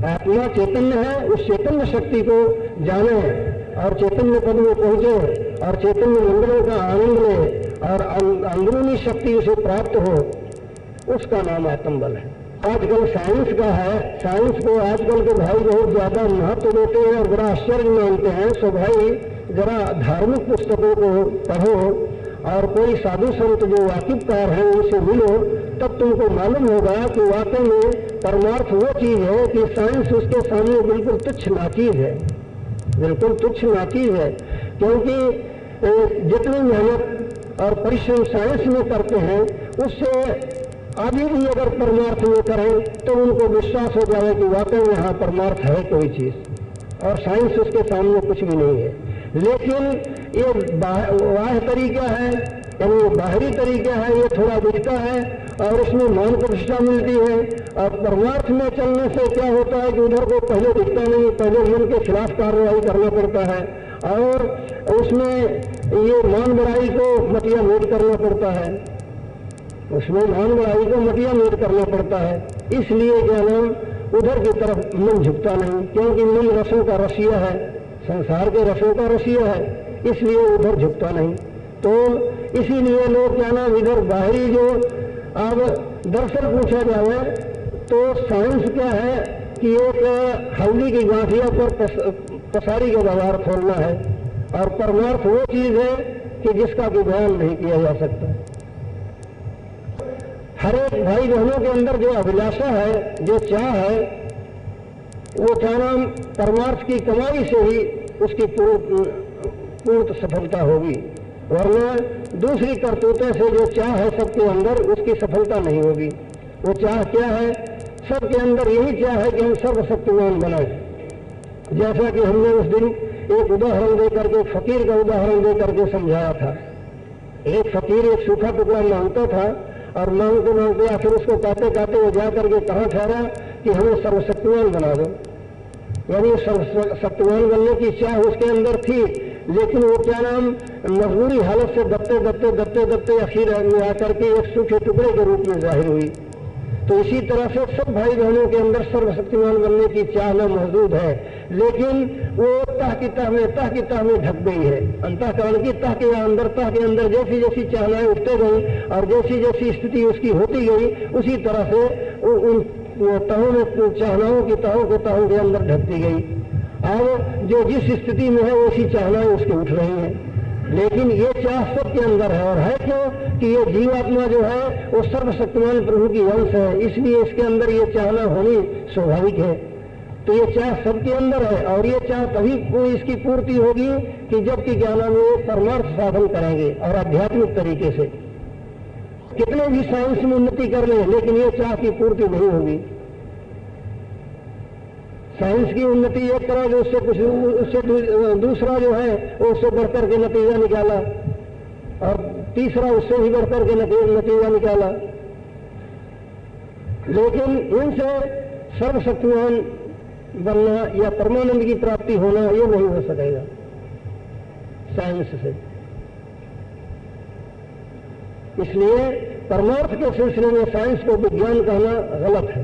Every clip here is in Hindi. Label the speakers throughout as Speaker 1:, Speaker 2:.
Speaker 1: आत्मा चैतन्य है, उस चैतन्य शक्ति को जाने और चैतन्य पद में पहुंचे और चैतन्य मंडलों का आनंद ले और अंदरूनी शक्ति उसे प्राप्त हो, उसका नाम आत्मबल है। आजकल साइंस का है, साइंस को आजकल के भाई बहुत ज्यादा महत्व देते हैं और बड़ा आश्चर्य मानते हैं। सो भाई जरा धार्मिक पुस्तकों को पढ़ो और कोई साधु संत जो वाकिफकार हैं उनसे मिलो, तब तुमको मालूम होगा कि वाकई में परमार्थ वो चीज है कि साइंस उसके सामने बिल्कुल तुच्छ नाचीज है, बिल्कुल तुच्छ नाचीज है। क्योंकि जितनी मेहनत और परिश्रम साइंस में करते हैं उससे आगे भी अगर परमार्थ में करें तो उनको विश्वास हो जाए कि वाकई में हाँ परमार्थ है कोई चीज, और साइंस उसके सामने कुछ भी नहीं है। लेकिन ये बाह्य तरीका है, यानी बाहरी तरीका है, ये थोड़ा दिखता है और उसमें मान प्रतिष्ठा मिलती है। और परमार्थ में चलने से क्या होता है कि उधर को पहले दिखता नहीं, पहले मन के खिलाफ कार्रवाई करना पड़ता है और उसमें ये मान बढ़ाई को मटिया मेट करना पड़ता है, उसमें मान बढ़ाई को मटिया मेट करना पड़ता है। इसलिए क्या नाम उधर की तरफ मन झुकता नहीं, क्योंकि मन रसों का रसिया है, संसार के रसों का रसिया है, इसलिए उधर झुकता नहीं। तो इसीलिए लोग क्या नाम इधर बाहरी जो अब दरअसल पूछा जाए तो साइंस क्या है कि एक हल्दी की गांठिया पर पसारी का बाजार खोलना है, और परमार्थ वो चीज है कि जिसका भी बयान नहीं किया जा सकता। हर एक भाई बहनों के अंदर जो अभिलाषा है, जो चाह है, वो क्या नाम परमार्थ की कमाई से ही उसकी पूर्ण सफलता होगी, वरना दूसरी करतूतों से जो चाह है सबके अंदर उसकी सफलता नहीं होगी। वो चाह क्या है? सबके अंदर यही चाह है कि हम सर्वशक्तिमान बनाए। जैसा कि हमने उस दिन एक उदाहरण देकर के, फकीर का उदाहरण देकर के समझाया था। एक फकीर एक सूखा टुकड़ा मांगता था और मांगते मांगते आखिर उसको कहते कहते वो जा करके कहाँ ठहरा कि हमें सर्वशक्तिमान बना दो। यानी सर्वशक्तिमान बनने की चाह उसके अंदर थी, लेकिन वो क्या नाम मजबूरी हालत से दबते दबते दबते दबते आखिर में आकर के एक सूखे टुकड़े के रूप में जाहिर हुई। तो इसी तरह से सब भाई बहनों के अंदर सर्वशक्तिमान बनने की चाहना मौजूद है, लेकिन वो तह की तह में ढक गई है। अंतःकरण की तह के अंदर जैसी जैसी चाहनाएं उठते गई और जैसी जैसी स्थिति उसकी होती गई, उसी तरह से उन तहों में चाहनाओं की तहों के अंदर ढकती गई। अब जो जिस स्थिति में है वैसी चाहनाएं उसकी उठ रही हैं, लेकिन ये चाह सबके अंदर है। और है क्यों कि ये जीवात्मा जो है वो सर्वशक्तिमान प्रभु की अंश है, इसलिए इसके अंदर ये चाहना होनी स्वाभाविक है। तो ये चाह सबके अंदर है और ये चाह तभी इसकी पूर्ति होगी कि जबकि क्या नाम वो परमार्थ साधन करेंगे और आध्यात्मिक तरीके से। कितने भी साइंस में उन्नति कर लें, लेकिन ये चाह की पूर्ति नहीं होगी। साइंस की उन्नति एक तरह जो उससे दूसरा जो है वो उससे बढ़कर के नतीजा निकाला और तीसरा उससे भी बढ़कर के नतीजा निकाला, लेकिन इनसे सर्वशक्तिमान बनना या परमानंद की प्राप्ति होना ये नहीं हो सकेगा साइंस से। इसलिए परमार्थ के सिलसिले में साइंस को विज्ञान कहना गलत है।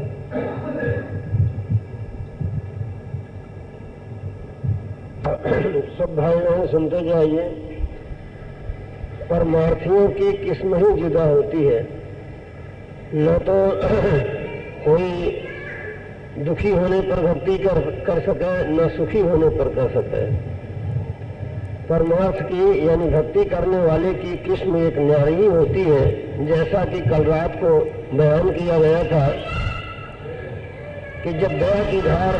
Speaker 1: सब भाई बहन सुनते जाइए, परमार्थियों की किस्म ही जुदा होती है। न तो कोई दुखी होने पर भक्ति कर सके, न सुखी होने पर कर सके। परमार्थ की यानी भक्ति करने वाले की किस्म एक न्यारी होती है। जैसा कि कल रात को बयान किया गया था कि जब दया की धार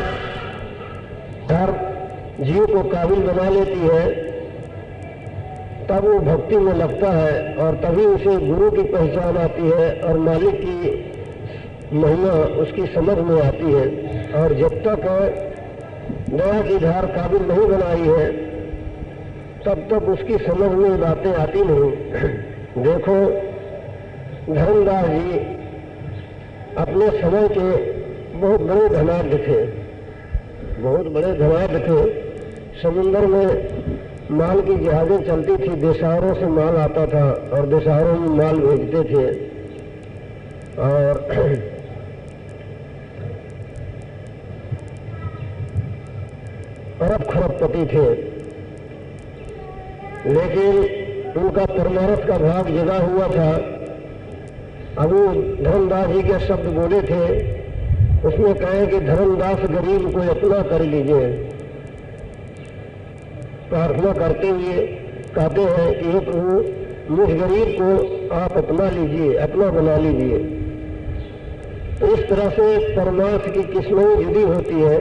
Speaker 1: जीव को काबिल बना लेती है तब वो भक्ति में लगता है और तभी उसे गुरु की पहचान आती है और मालिक की महिमा उसकी समझ में आती है। और जब तक दया की धार काबिल नहीं बनाई है तब तक उसकी समझ में बातें आती नहीं। देखो धर्मदास जी अपने समय के बहुत बड़े धनाढ्य थे, बहुत बड़े धनाढ्य थे। समुद्र में माल की जहाजें चलती थी, देशावरों से माल आता था और देशावरों में माल भेजते थे। और पति थे, लेकिन उनका परमार्थ का भाग जगा हुआ था। अभी धर्मदास जी के शब्द बोले थे, उसमें कहे कि धर्मदास गरीब को अपना कर लीजिए। प्रार्थना करते हुए कहते हैं कि हे प्रभु, मुझ गरीब को आप अपना लीजिए, अपना बना लीजिए। तो इस तरह से परमार्थ की किस्में जुड़ी होती है।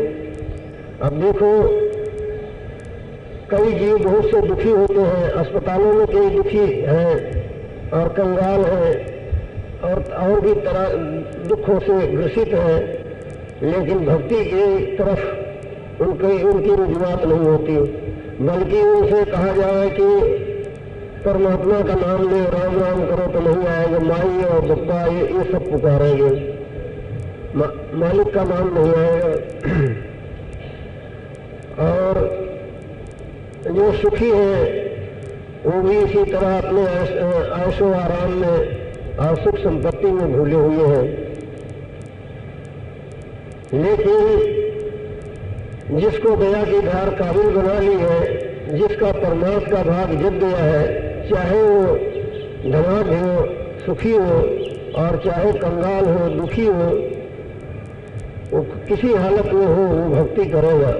Speaker 1: अब देखो, कई जीव बहुत से दुखी होते हैं, अस्पतालों में कई दुखी हैं और कंगाल हैं और भी तरह दुखों से ग्रसित हैं, लेकिन भक्ति की तरफ उनकी रुझान नहीं होती, बल्कि उनसे कहा जाए कि परमात्मा का नाम ले, राम राम करो तो नहीं आएगा, माई और बप्पा ये सब पुकारेंगे, मालिक का नाम नहीं आएगा। और जो सुखी है वो भी इसी तरह अपने ऐशो आराम में और सुख संपत्ति में भूले हुए हैं। लेकिन जिसको दया की धार काबिल बना ली है, जिसका परमार्थ का भाग जग गया है, चाहे वो धनाढ्य हो, सुखी हो, और चाहे कंगाल हो, दुखी हो, वो किसी हालत में हो वो भक्ति करेगा।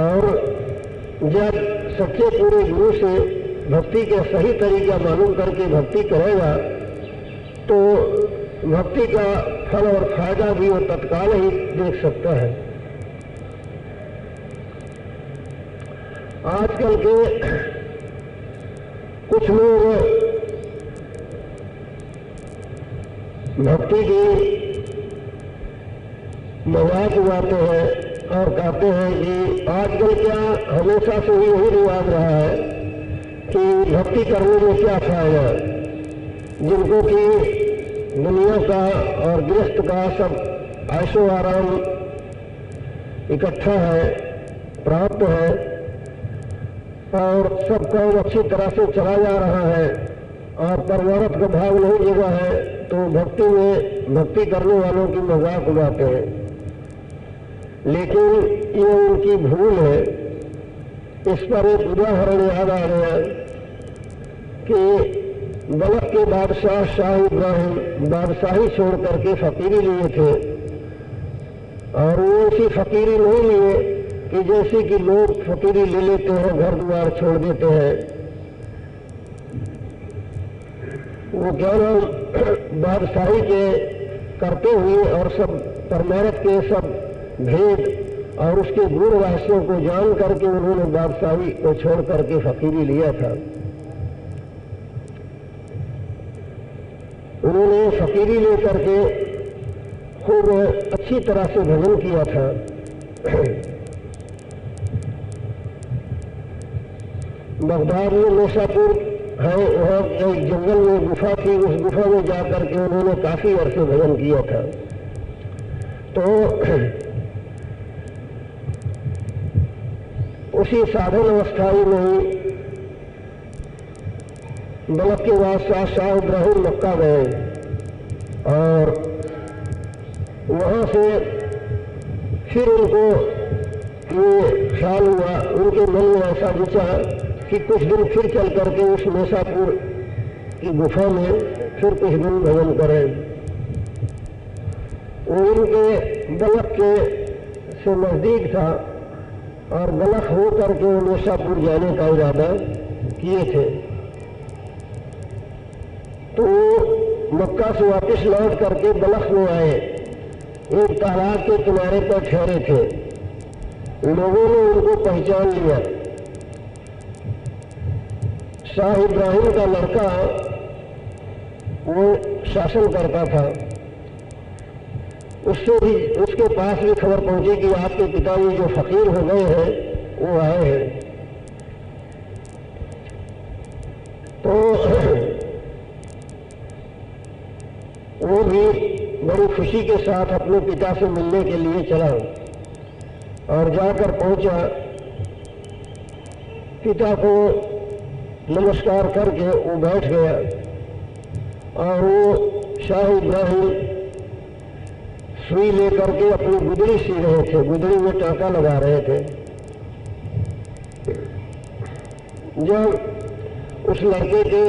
Speaker 1: और जब सच्चे पूरे गुरु से भक्ति के सही तरीका मालूम करके भक्ति करेगा तो भक्ति का फल और फायदा भी वो तत्काल ही देख सकता है। आजकल के कुछ लोग भक्ति की मजाक उड़ाते हैं और कहते हैं कि आजकल क्या हमेशा से ही यही रिवाज रहा है कि भक्ति करने में क्या फायदा, जिनको कि दुनिया का और गृहस्थ का सब ऐशो आराम इकट्ठा है, प्राप्त है और सब काम अच्छी तरह से चला जा रहा है और परमार्थ का भाव नहीं जगा है, तो भक्ति में भक्ति करने वालों की मजाक उड़ाते हैं। लेकिन ये उनकी भूल है। इस पर एक उदाहरण याद आ गया कि बलख के बादशाह शाह इब्राहिम बादशाही छोड़ करके फकीरी लिए थे, और वो ऐसी फकीरी नहीं लिए कि जैसे कि लोग फकीरी ले लेते हैं, घर द्वार छोड़ देते हैं। वो क्या नाम बादशाही के करते हुए और सब परमार्थ के सब भेद और उसके गुण रहस्यों को जान करके उन्होंने बादशाही को छोड़ करके फकीरी लिया था। उन्होंने फकीरी लेकर के खूब अच्छी तरह से भजन किया था। बगदाद में नेशापुर है, वहाँ एक जंगल में गुफा थी, उस गुफा में जाकर के उन्होंने काफी अरसे भजन किया था। तो उसी साधन अवस्था में बलख के बादशाह शाह इब्राहिम मक्का गए और वहां से फिर उनको ये ख्याल हुआ, उनके मन में ऐसा विचा कि कुछ दिन फिर चल करके उस नेशापुर की गुफा में फिर कुछ दिन भजन करें। वो उनके बलख के से नजदीक था और बलख हो करके वो नेशापुर जाने का इरादा किए थे। तो मक्का से वापस लौट करके बलख में आए, एक तालाब के किनारे पर ठहरे थे। लोगों ने उनको पहचान लिया। शाह इब्राहिम का लड़का वो शासन करता था, उससे भी उसके पास भी खबर पहुंची कि आपके पिताजी जो फकीर हो गए हैं वो आए हैं। तो वो भी बड़ी खुशी के साथ अपने पिता से मिलने के लिए चला और जाकर पहुंचा। पिता को नमस्कार करके वो बैठ गया और वो शाह इब्राहिम सुई लेकर के अपनी गुदड़ी सी रहे थे, गुदड़ी में टाँका लगा रहे थे। जब उस लड़के के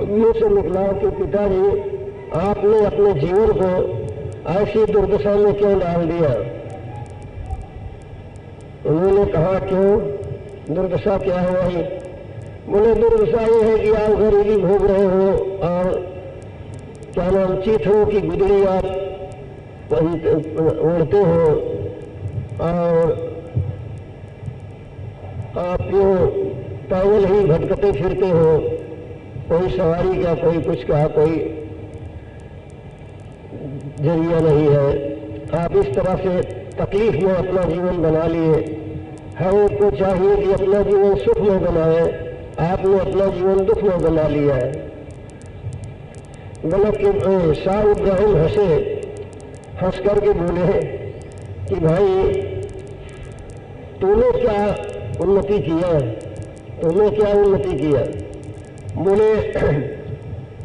Speaker 1: मुंह से निकला कि पिताजी आपने अपने जीवन को ऐसी दुर्दशा में क्यों डाल दिया? उन्होंने कहा क्यों, दुर्दशा क्या है? वही बोले दुर्दशा ये है कि आप गरीबी भोग रहे हो और क्या नाम चीथों की गुदड़ी आप ओढ़ते हो और आप यो पैदल ही भटकते फिरते हो, कोई सवारी का, कोई कुछ का, कोई जरिया नहीं है। आप इस तरह से तकलीफ में अपना जीवन बना लिए। हर एक को चाहिए कि अपना जीवन सुख में बनाए, आपने अपना जीवन दुख में बना लिया है। गलत के शाह इब्राहिम हंस करके बोले कि भाई तूने क्या उन्नति किया, तूने क्या उन्नति किया? बोले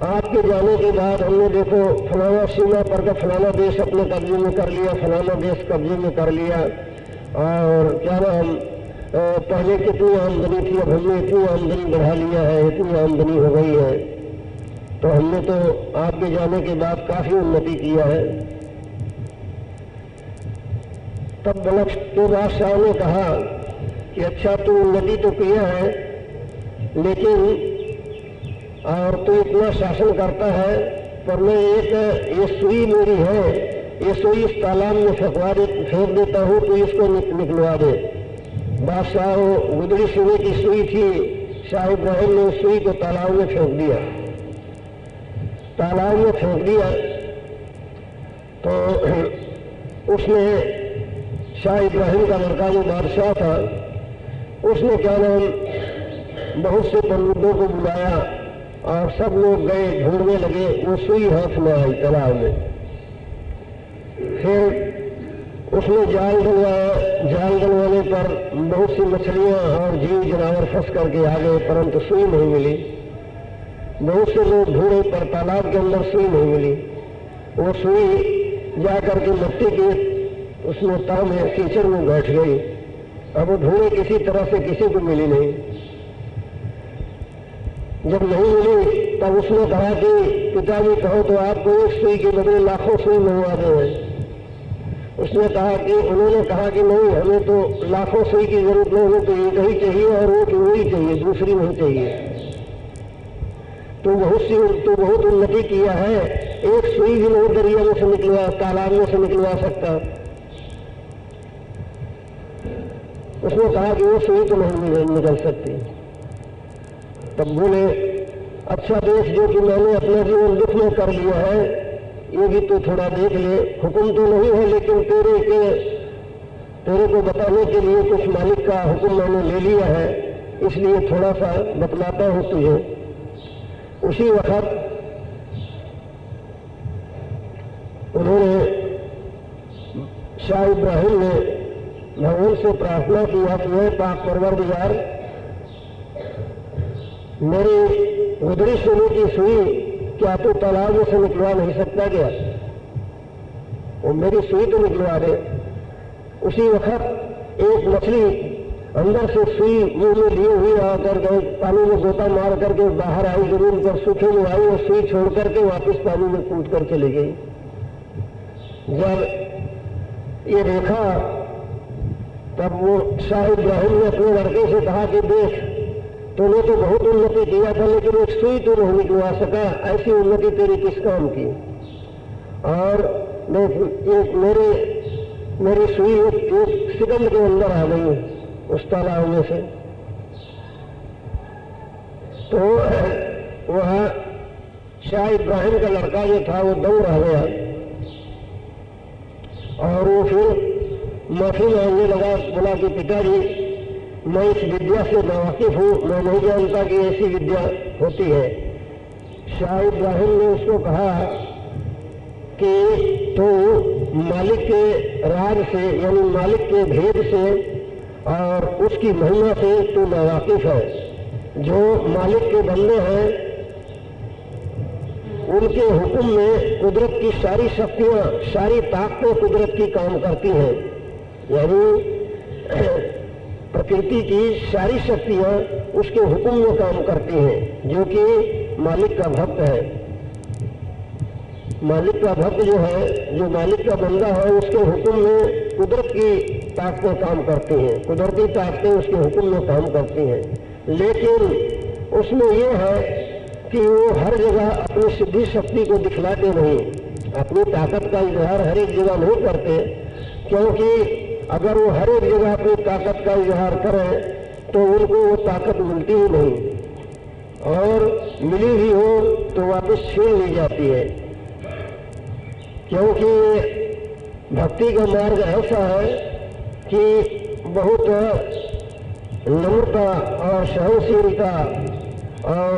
Speaker 1: आपके जाने के बाद हमने देखो फलाना सीमा पर का फलाना देश अपने कब्जे में कर लिया, फलाना देश कब्जे में कर लिया, और क्या नाम पहले कितनी आमदनी थी, अब हमने इतनी आमदनी बढ़ा लिया है, इतनी आमदनी हो गई है। तो हमने तो आपके जाने के बाद काफी उन्नति किया है। तब बलख के बादशाह ने कहा कि अच्छा तू उन्नति तो किया है, लेकिन और तू इतना शासन करता है, पर मैं एक ये सुई मेरी है, ये सुई इस तालाब में फेंक देता हूँ, तो इसको निकलवा दे। बादशाह गुदड़ी सोने की सुई थी, शाह इब्राहिम ने उस सुई को तालाब में फेंक दिया। तालाब में फेंक दिया तो उसने शाह इब्राहिम का लड़का जो बादशाह था, उसने क्या नाम बहुत से पंडितों को बुलाया और सब लोग गए, ढूंढने लगे, वो सुई हाथ में आई तालाब में। फिर उसने जाल डलवाया, जाल डलवाने पर बहुत सी मछलियां और जीव जानवर फंस करके आ गए, परंतु सुई नहीं मिली। बहुत से लोग ढूंढे पर तालाब के अंदर सुई नहीं मिली। वो सुई जा करके मिट्टी की उसमें ताव में कीचड़ में बैठ गई। अब वो ढूंढे किसी तरह से, किसी को मिली नहीं। जब नहीं मिली तब उसने कहा कि पिताजी कहो तो आपको एक सुई के बदले लाखों सुई मंगवा दें। उसने कहा कि उन्होंने कहा कि नहीं, हमें तो लाखों सुई की जरूरत नहीं, हमें तो एक ही चाहिए और वो ही चाहिए, दूसरी नहीं चाहिए। तो बहुत उन्नति किया है, एक सुई भी नहीं दरिया में से निकलवा, तालाब में से निकलवा सकता। उसने कहा कि वो सुई तो नहीं निकल सकती। तब बोले अच्छा देख, जो कि मैंने अपना जीवन दुख में कर लिया है, ये भी तो थोड़ा देख ले। हुक्म तो नहीं है, लेकिन तेरे को बताने के लिए कुछ मालिक का हुक्म मैंने ले लिया है, इसलिए थोड़ा सा बतलाता हूं तुझे। उसी वक्त उन्होंने शाह इब्राहिम ने भगवान से प्रार्थना किया कि वह पाक परवरदिगार, मेरी गुदड़ी सोने की सुई क्या तू तालाब में से निकलवा नहीं सकता क्या? वो मेरी सुई तो निकलवा दे। उसी वक्त एक मछली अंदर से सुई मुंह में लिए हुई आकर गए, पानी में गोता मार करके बाहर आई, जमीन पर सूखे में आई और सुई छोड़ करके वापस पानी में कूद कर चली गई। जब ये देखा तब वो शाह इब्राहिम ने अपने लड़के से कहा कि देख, तूने तो बहुत उन्नति किया था, लेकिन एक सुई तो नहीं निकलवा सका, ऐसी उन्नति तेरी किस काम की? और देख मेरी सुई एक सेकंड के अंदर आ गई उस तालाब में से। तो वह शाह इब्राहिम का लड़का जो था वो दौड़ रह गया और वो फिर माफी मांगने लगा। बोला कि पिताजी, मैं इस विद्या से नावाकिफ हूँ, मैं नहीं जानता कि ऐसी विद्या होती है। शाह इब्राहिम ने उसको कहा कि तो मालिक के राज से, यानी मालिक के भेद से और उसकी महिमा से तू नावाकिफ है। जो मालिक के बंदे हैं उनके हुक्म में कुदरत की सारी शक्तियां, सारी ताकतें कुदरत की काम करती हैं। यानी प्रकृति की सारी शक्तियां उसके हुक्म में काम करती हैं, जो कि मालिक का भक्त है। मालिक का भक्त जो है, जो मालिक का बंदा है, उसके हुक्म में कुदरत की ताकतें काम करती हैं, कुदरती ताकतें उसके हुक्म में काम करती हैं। लेकिन उसमें यह है कि वो हर जगह अपनी सिद्धि शक्ति को दिखलाते नहीं, अपनी ताकत का इजहार हर एक जगह नहीं करते, क्योंकि अगर वो हर एक जगह अपनी ताकत का इजहार करें तो उनको वो ताकत मिलती ही नहीं, और मिली भी हो तो वापस छीन ली जाती है। क्योंकि भक्ति का मार्ग ऐसा है कि बहुत नम्रता और सहनशीलता और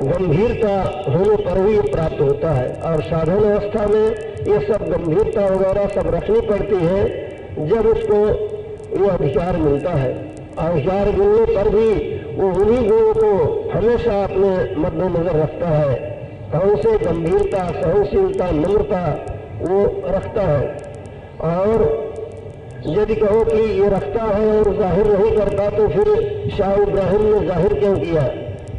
Speaker 1: गंभीरता होने पर ही प्राप्त होता है। और साधन अवस्था में ये सब गंभीरता वगैरह सब रखनी पड़ती है जब उसको ये अधिकार मिलता है। अधिकार मिलने पर भी वो उन्हीं गुणों को हमेशा अपने मद्देनजर रखता है। कौन से गंभीरता, सहनशीलता, नम्रता वो रखता है। और यदि कहो कि ये रखता है और जाहिर नहीं करता तो फिर शाह इब्राहिम ने जाहिर क्यों किया?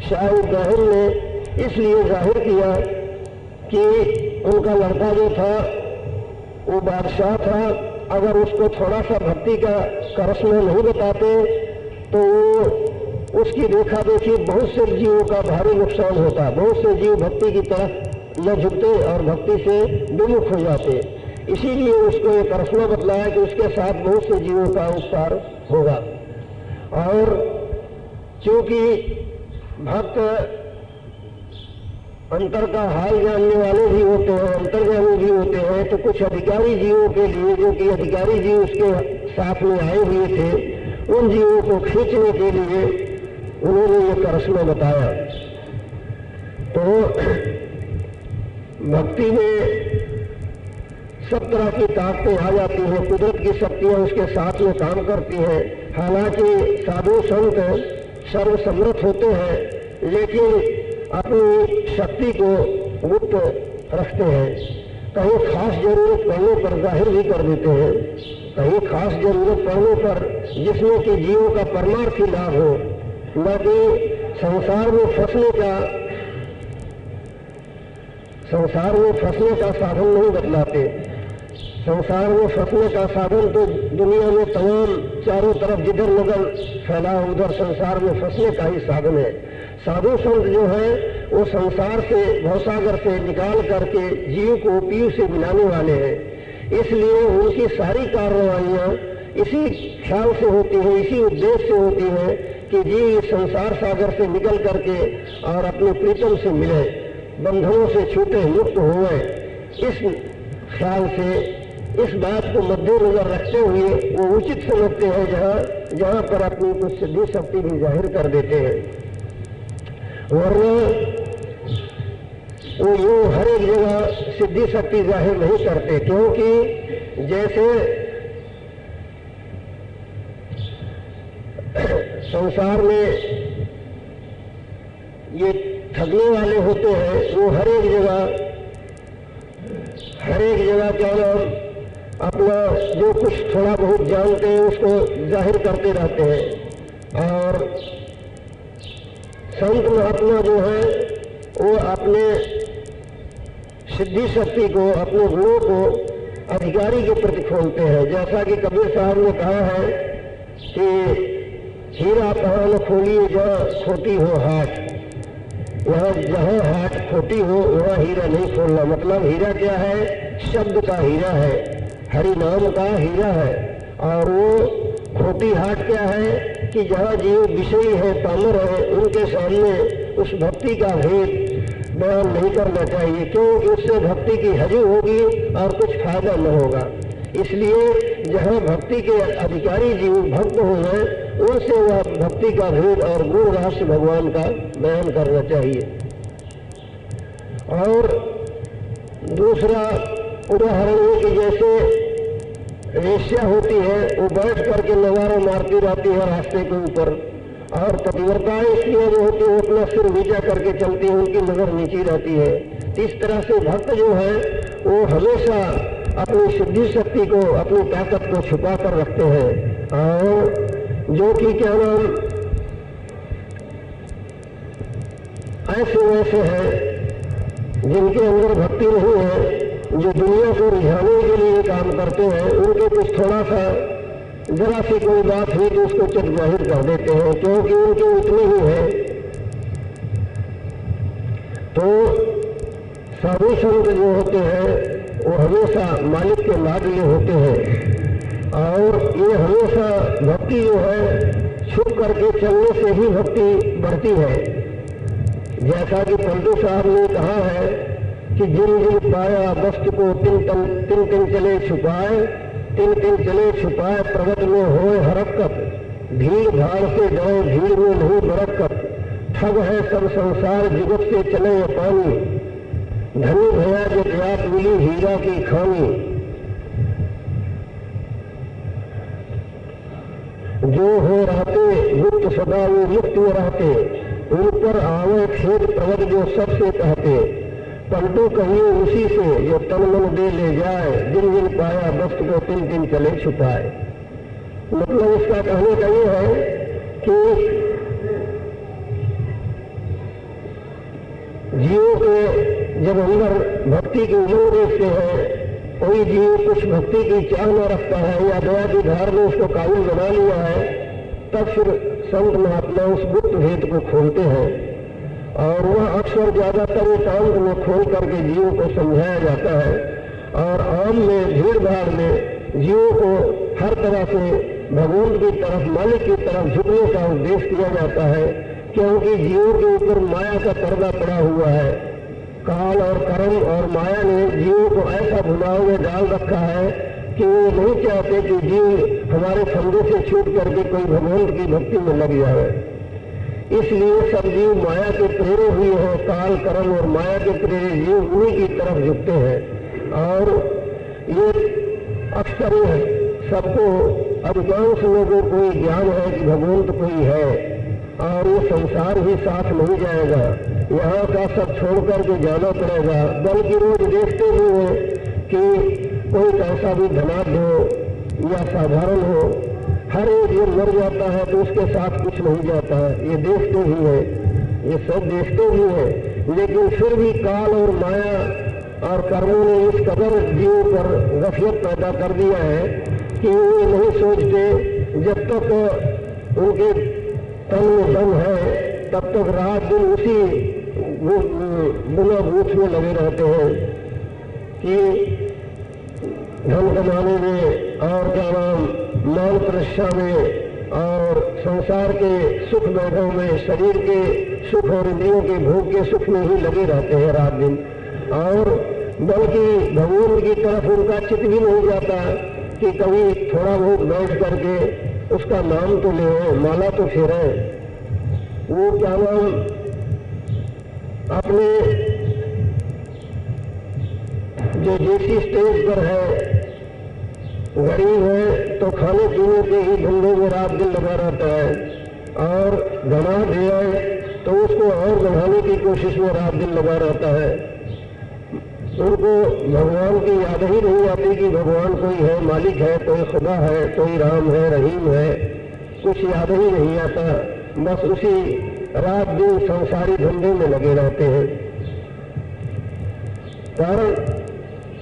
Speaker 1: शाह इब्राहिम ने इसलिए जाहिर किया कि उनका लड़का जो था वो बादशाह था, अगर उसको थोड़ा सा भक्ति का करिश्मा नहीं बताते तो वो उसकी देखा देखी बहुत से जीवों का भारी नुकसान होता, बहुत से जीव भक्ति की तरफ न झुकते और भक्ति से विमुख हो जाते। इसीलिए उसको ये करिश्मा बतलाया कि उसके साथ बहुत से जीवों का उपकार होगा। और क्योंकि भक्त अंतर का हाल जानने वाले भी होते हैं, अंतर्ज्ञानी भी होते हैं, तो कुछ अधिकारी जीवों के लिए, जो कि अधिकारी जीव उसके साथ में आए हुए थे, उन जीवों को खींचने के लिए उन्होंने ये करिश्मा बताया। तो भक्ति में सब तरह की ताकतें आ जाती हैं, कुदरत की शक्तियां उसके साथ में काम करती हैं। हालांकि साधु संत सर्वसमर्थ होते हैं, लेकिन अपनी शक्ति को गुप्त रखते हैं। कहीं खास जरूरत पड़ने पर जाहिर भी कर देते हैं, कहीं खास जरूरत पड़ने पर जिसमें कि जीवों का परमार्थी लाभ हो, न कि संसार में फंसने का साधन नहीं बतलाते। संसार में फंसने का साधन तो दुनिया में तमाम चारों तरफ जिधर नजर फैला उधर संसार में फंसने का ही साधन है। साधु संत जो है वो संसार से, भवसागर से निकाल करके जीव को पीयू से मिलाने वाले हैं। इसलिए उनकी सारी कार्रवाइयाँ इसी ख्याल से होती है, इसी उद्देश्य से होती है कि जीव संसार सागर से निकल करके और अपने प्रीतम से मिले, बंधनों से छूटे, मुक्त हुए। इस ख्याल से, इस बात को मद्देनजर रखते हुए वो उचित समझते हैं जहाँ पर अपनी कुछ सिद्धि शक्ति भी जाहिर कर देते हैं। वरना वो यूं हर एक जगह सिद्धि शक्ति जाहिर नहीं करते, क्योंकि जैसे संसार में ये ठगने वाले होते हैं, वो हर एक जगह क्या नाम अपना जो कुछ थोड़ा बहुत जानते हैं उसको जाहिर करते रहते हैं। और संत महात्मा जो है वो अपने सिद्धि शक्ति को, अपने गुणों को अधिकारी के प्रति खोलते हैं। जैसा कि कबीर साहब ने कहा है कि हीरा कहाँ न खोलिए जहाँ खोटी हो हाट, वहाँ जहाँ हाट खोटी हो वहाँ हीरा नहीं खोलना। मतलब हीरा क्या है? शब्द का हीरा है, हरि नाम का हीरा है। और वो खोटी हाट क्या है कि जहाँ जीव विषयी है, पामर है, उनके सामने उस भक्ति का भेद बयान नहीं करना चाहिए, क्योंकि उससे भक्ति की हजू होगी और कुछ फायदा न होगा। इसलिए जहाँ भक्ति के अधिकारी जीव भक्त हो गए, उनसे वह भक्ति का भेद और गुण रहस्य भगवान का बयान करना चाहिए। और दूसरा उदाहरण है कि जैसे वेश्या होती है, वो बैठ करके नजारे मारती रहती है रास्ते के ऊपर, और पतिव्रता स्त्रियां जो होती है अपना सिर नीचा करके चलती है, उनकी नजर नीची रहती है। इस तरह से भक्त जो है वो हमेशा अपनी सिद्धि शक्ति को, अपनी ताकत को छुपा कर रखते हैं। और जो कि क्या नाम ऐसे वैसे हैं जिनके अंदर भक्ति नहीं है, जो दुनिया को रिझाने के लिए काम करते हैं, उनके कुछ थोड़ा सा जरा सी कोई बात हुई तो उसको चट जाहिर कर देते हैं, क्योंकि उनकी उतनी ही है। तो साधु संत जो होते हैं वो हमेशा मालिक के लाडले होते हैं, और ये हमेशा भक्ति जो है छुप करके चलने से ही भक्ति बढ़ती है। जैसा कि पंतु साहब ने कहा है कि जिन जिन पाया वस्तु को तिन तिन चले छुपाए, तिन तिन चले छुपाए प्रगट में होए हरकत, भीड़ भाड़ से डरे भीड़ में नहीं बरकत, ठग है सब संसार जुगत से चले ये पानी, धनी भया जो जात मिली हीरा की खानी, जो हो रहते गुप्त सदा वो मुक्त में रहते, उन पर आवे खेत प्रगट जो सबसे कहते, पलटू कहिए उसी से जो तन मन दे ले जाए, जिन जिन पाया वस्तु को तिन तिन चले छुपाए। मतलब इसका कहने का ये है कि जीवों के जब अंदर भक्ति की उमंग देखते हैं, कोई जीव कुछ भक्ति की चाह न रखता है या दया की धार में उसको काबिल बना लिया है, तब फिर संत महात्मा उस गुप्त भेद को खोलते हैं, और वह अक्सर ज्यादातर एकांत में खोल करके जीवों को समझाया जाता है। और आम में भीड़ भाड़ में जीवों को हर तरह से भगवान की तरफ, मालिक की तरफ झुकने का उपदेश किया जाता है, क्योंकि जीवों के ऊपर माया का पर्दा पड़ा हुआ है। काल और कर्म और माया ने जीवों को ऐसा भुलाव में डाल रखा है कि वो नहीं चाहते कि जीव हमारे फंदे से छूट करके कोई भगवान की भक्ति में लग जाए। इसलिए सब जीव माया के प्रेरे हुए हैं, काल कर्म और माया के प्रेरे जीव उन्हीं की तरफ झुकते हैं। और ये अक्सर सबको, अधिकांश लोगों को कोई ज्ञान है कि भगवान तो कोई है, और ये संसार ही साथ नहीं जाएगा, यहाँ का सब छोड़ करके जाना पड़ेगा। बल्कि रोज देखते भी हैं कि कोई कैसा भी धनाढ्य हो या साधारण हो, हर एक ये मर जाता है तो उसके साथ कुछ नहीं जाता है। ये देखते ही है, ये सब देखते ही है, लेकिन फिर भी काल और माया और कर्मों ने इस कदर जीवों पर गफलत पैदा कर दिया है कि वो नहीं सोचते, जब तक उनके तन में दम है तब तक रात दिन उसी बुना बूथ में लगे रहते हैं कि धन कमाने में और क्या नाम मान प्रतिष्ठा में और संसार के सुख वैभव में, शरीर के सुख और इंद्रियों के भोग के सुख में ही लगे रहते हैं रात दिन। और बल्कि भगवान की तरफ उनका चित्त भी नहीं जाता कि कभी थोड़ा बहुत बैठ करके उसका नाम तो ले, माला तो फेरे। वो क्या नाम अपने जो जैसी स्टेज पर है, गरीब है तो खाने पीने के ही धंधे में रात दिन लगा रहता है, और गंवा दिया तो उसको और बढ़ाने की कोशिश में रात दिन लगा रहता है। उनको भगवान की याद ही नहीं आती कि भगवान कोई है, मालिक है, कोई खुदा है, कोई राम है, रहीम है, कुछ याद ही नहीं आता। बस उसी रात दिन संसारी धंधे में लगे रहते हैं। कारण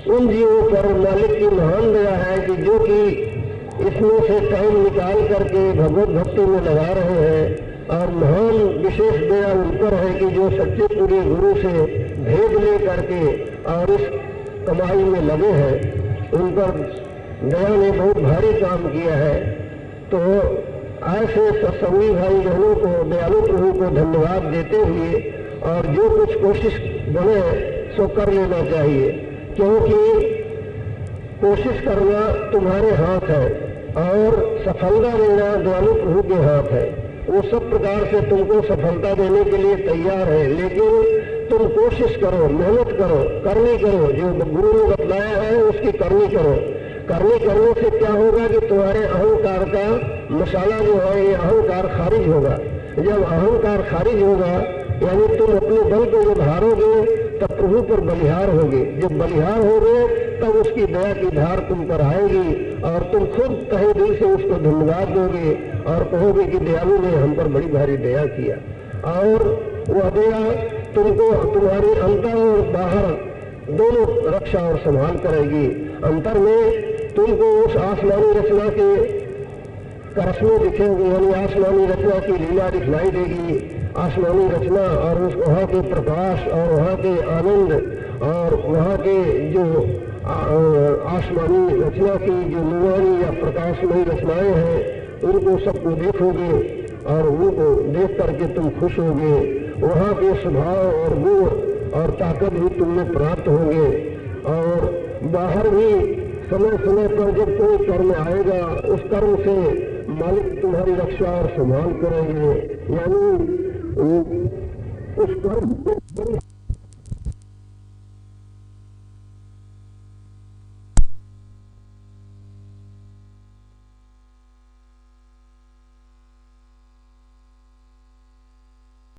Speaker 1: उन जीवों पर मालिक की महान दया है कि जो कि इसमें से टाइम निकाल करके भगवत भक्ति में लगा रहे हैं, और महान विशेष दया उन पर है कि जो सच्चे पूरे गुरु से भेद ले करके और इस कमाई में लगे हैं, उन पर दया ने बहुत भारी काम किया है। तो ऐसे सत्संगी भाई बहनों को, दयालु प्रभु को धन्यवाद देते हुए, और जो कुछ कोशिश बने सो कर लेना चाहिए, क्योंकि कोशिश करना तुम्हारे हाथ है और सफलता देना दयालु प्रभु के हाथ है। वो सब प्रकार से तुमको सफलता देने के लिए तैयार है, लेकिन तुम कोशिश करो, मेहनत करो, करनी करो, जो गुरु ने बतलाया है उसकी करनी करो। करने से क्या होगा कि तुम्हारे अहंकार का मसाला जो है, ये अहंकार खारिज होगा। जब अहंकार खारिज होगा, यानी तुम अपने बल को जब हारोगे तब प्रभु पर बलिहार होगे। जब बलिहार होगे तब उसकी दया की धार तुम पर आएगी और तुम खुद तहे दिल से उसको धन्यवाद दोगे और कहोगे कि दयालु ने हम पर बड़ी भारी दया किया। और वह दया तुमको तुम्हारे अंतर और बाहर दोनों रक्षा और संभाल करेगी। अंतर में तुमको उस आसमानी रचना के करस्मे दिखेंगे, यानी आसमानी रचना की लीला दिखलाई देगी। आसमानी रचना और उस वहाँ के प्रकाश और वहाँ के आनंद और वहाँ के जो आसमानी रचना की जो नूरानी या प्रकाशमयी रचनाएं हैं उनको सबको देखोगे और उनको देख करके तुम खुश होगे। वहाँ के स्वभाव और गुण और ताकत भी तुम्हें प्राप्त होंगे। और बाहर भी समय समय पर जब कोई कर्म आएगा उस कर्म से मालिक तुम्हारी रक्षा और संभाल करेंगे, यानी उस कर्म